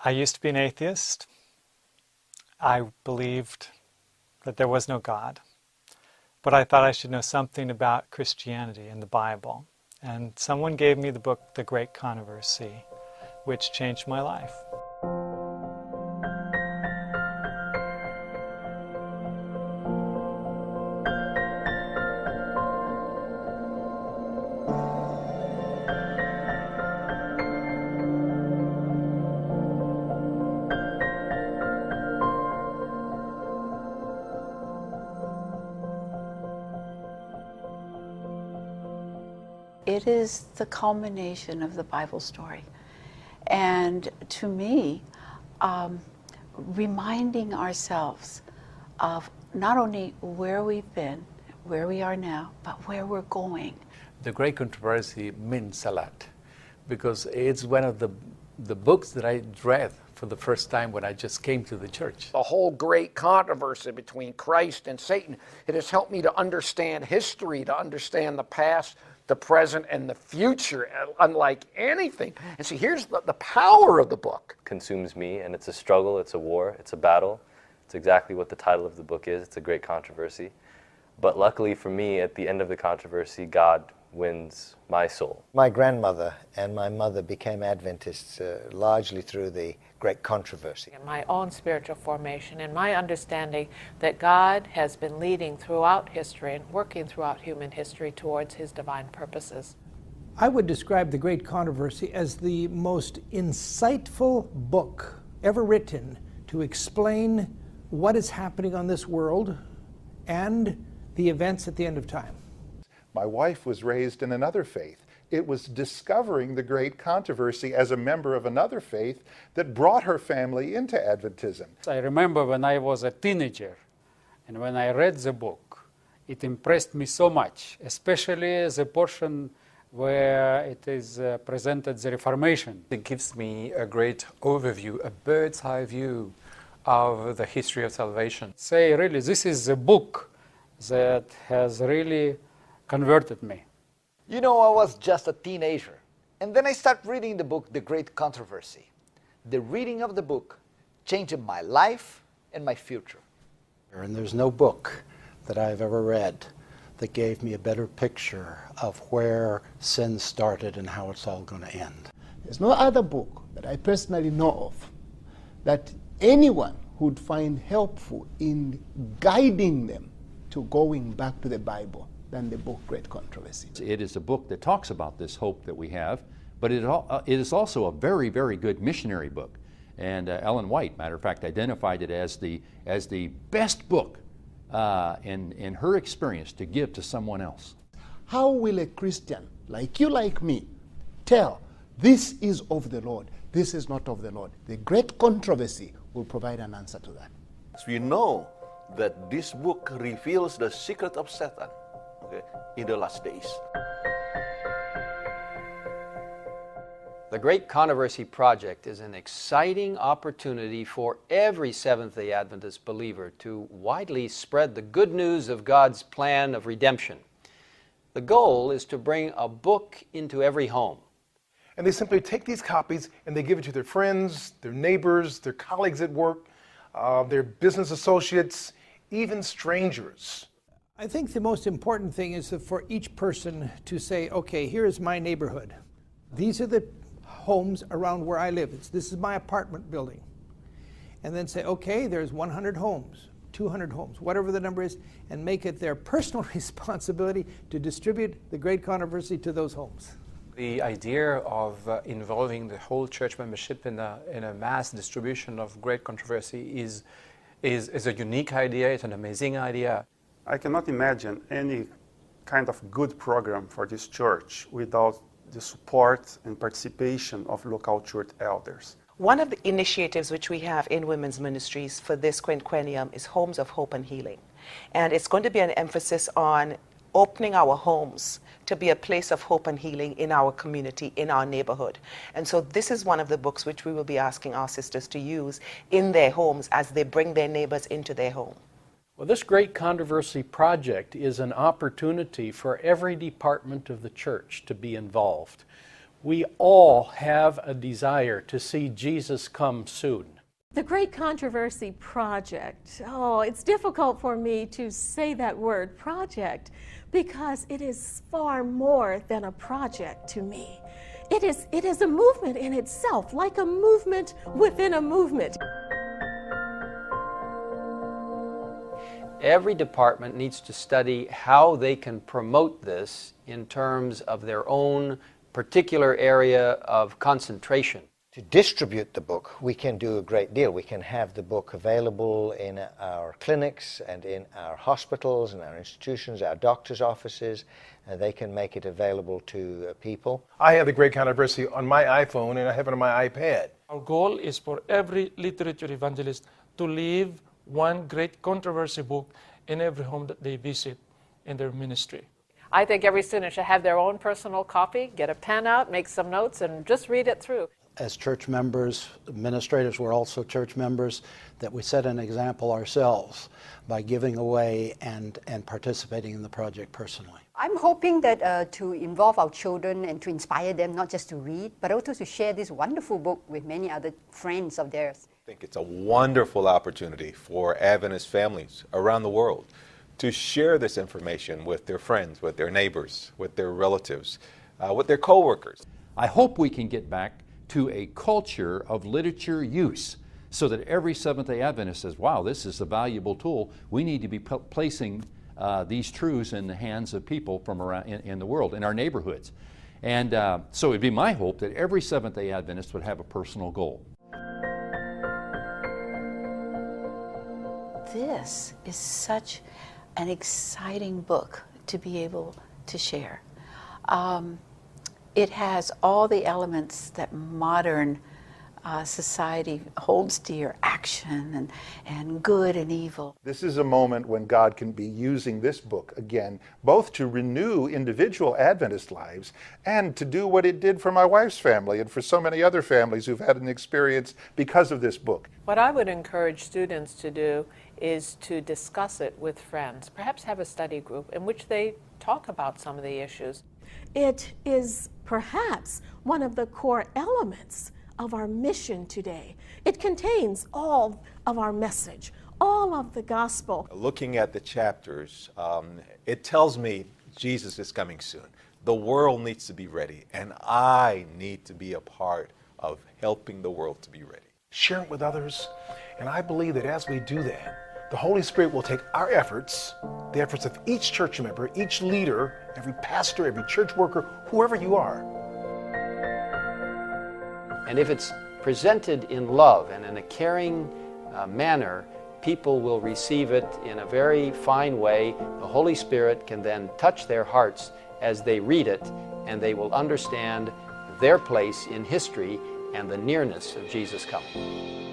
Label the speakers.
Speaker 1: I used to be an atheist. I believed that there was no God. But I thought I should know something about Christianity and the Bible. And someone gave me the book, The Great Controversy, which changed my life.
Speaker 2: It is the culmination of the Bible story. And to me, reminding ourselves of not only where we've been, where we are now, but where we're going.
Speaker 3: The Great Controversy means a lot because it's one of the books that I read for the first time when I just came to the church.
Speaker 4: The whole great controversy between Christ and Satan, it has helped me to understand history, to understand the past, the present, and the future, unlike anything. And see, here's the power of the book.
Speaker 5: Consumes me, and it's a struggle, it's a war, it's a battle. It's exactly what the title of the book is. It's a great controversy. But luckily for me, at the end of the controversy, God wins my soul.
Speaker 6: My grandmother and my mother became Adventists largely through the great controversy.
Speaker 7: In my own spiritual formation and my understanding that God has been leading throughout history and working throughout human history towards his divine purposes.
Speaker 8: I would describe The Great Controversy as the most insightful book ever written to explain what is happening on this world and the events at the end of time.
Speaker 9: My wife was raised in another faith. It was discovering the great controversy as a member of another faith that brought her family into Adventism.
Speaker 10: I remember when I was a teenager and when I read the book, it impressed me so much, especially the portion where it is presented the Reformation.
Speaker 11: It gives me a great overview, a bird's eye view of the history of salvation.
Speaker 10: Say really, this is the book that has really converted me.
Speaker 12: You know, I was just a teenager, and then I started reading the book, The Great Controversy. The reading of the book changed my life and my future.
Speaker 13: And there's no book that I've ever read that gave me a better picture of where sin started and how it's all going to end.
Speaker 14: There's no other book that I personally know of that anyone would find helpful in guiding them to going back to the Bible than the book Great Controversy.
Speaker 15: It is a book that talks about this hope that we have, but it is also a very, very good missionary book. And Ellen White, matter of fact, identified it as the best book in her experience to give to someone else.
Speaker 14: How will a Christian, like you, like me, tell this is of the Lord, this is not of the Lord? The Great Controversy will provide an answer to that.
Speaker 16: We know that this book reveals the secret of Satan, in the last days.
Speaker 17: The Great Controversy Project is an exciting opportunity for every Seventh-day Adventist believer to widely spread the good news of God's plan of redemption. The goal is to bring a book into every home.
Speaker 18: And they simply take these copies and they give it to their friends, their neighbors, their colleagues at work, their business associates, even strangers.
Speaker 8: I think the most important thing is for each person to say, okay, here is my neighborhood. These are the homes around where I live. This is my apartment building. And then say, okay, there's 100 homes, 200 homes, whatever the number is, and make it their personal responsibility to distribute the Great Controversy to those homes.
Speaker 11: The idea of involving the whole church membership in a mass distribution of Great Controversy is a unique idea. It's an amazing idea.
Speaker 19: I cannot imagine any kind of good program for this church without the support and participation of local church elders.
Speaker 20: One of the initiatives which we have in women's ministries for this quinquennium is Homes of Hope and Healing. And it's going to be an emphasis on opening our homes to be a place of hope and healing in our community, in our neighborhood. And so this is one of the books which we will be asking our sisters to use in their homes as they bring their neighbors into their home.
Speaker 5: Well, this Great Controversy Project is an opportunity for every department of the church to be involved.
Speaker 21: We all have a desire to see Jesus come soon.
Speaker 22: The Great Controversy Project. Oh, it's difficult for me to say that word, project, because it is far more than a project to me. It is a movement in itself, like a movement within a movement.
Speaker 17: Every department needs to study how they can promote this in terms of their own particular area of concentration.
Speaker 6: To distribute the book, we can do a great deal. We can have the book available in our clinics and in our hospitals and our institutions, our doctors' offices. They can make it available to people.
Speaker 18: I have the Great Controversy on my iPhone and I have it on my iPad.
Speaker 23: Our goal is for every literature evangelist to leave one Great Controversy book in every home that they visit in their ministry.
Speaker 7: I think every student should have their own personal copy, get a pen out, make some notes, and just read it through.
Speaker 13: As church members, administrators, we're also church members, that we set an example ourselves by giving away and participating in the project personally.
Speaker 24: I'm hoping that to involve our children and to inspire them not just to read, but also to share this wonderful book with many other friends of theirs.
Speaker 25: I think it's a wonderful opportunity for Adventist families around the world to share this information with their friends, with their neighbors, with their relatives, with their co-workers.
Speaker 15: I hope we can get back to a culture of literature use so that every Seventh-day Adventist says, wow, this is a valuable tool. We need to be placing these truths in the hands of people from around in the world, in our neighborhoods. And so it'd be my hope that every Seventh-day Adventist would have a personal goal.
Speaker 2: This is such an exciting book to be able to share. It has all the elements that modern society holds dear, action and good and evil.
Speaker 9: This is a moment when God can be using this book again, both to renew individual Adventist lives and to do what it did for my wife's family and for so many other families who've had an experience because of this book.
Speaker 7: What I would encourage students to do is to discuss it with friends, perhaps have a study group in which they talk about some of the issues.
Speaker 22: It is perhaps one of the core elements of our mission today. It contains all of our message, all of the gospel.
Speaker 25: Looking at the chapters, it tells me Jesus is coming soon. The world needs to be ready, and I need to be a part of helping the world to be ready.
Speaker 18: Share it with others, and I believe that as we do that, the Holy Spirit will take our efforts, the efforts of each church member, each leader, every pastor, every church worker, whoever you are.
Speaker 17: And if it's presented in love and in a caring manner, people will receive it in a very fine way. The Holy Spirit can then touch their hearts as they read it, and they will understand their place in history and the nearness of Jesus coming.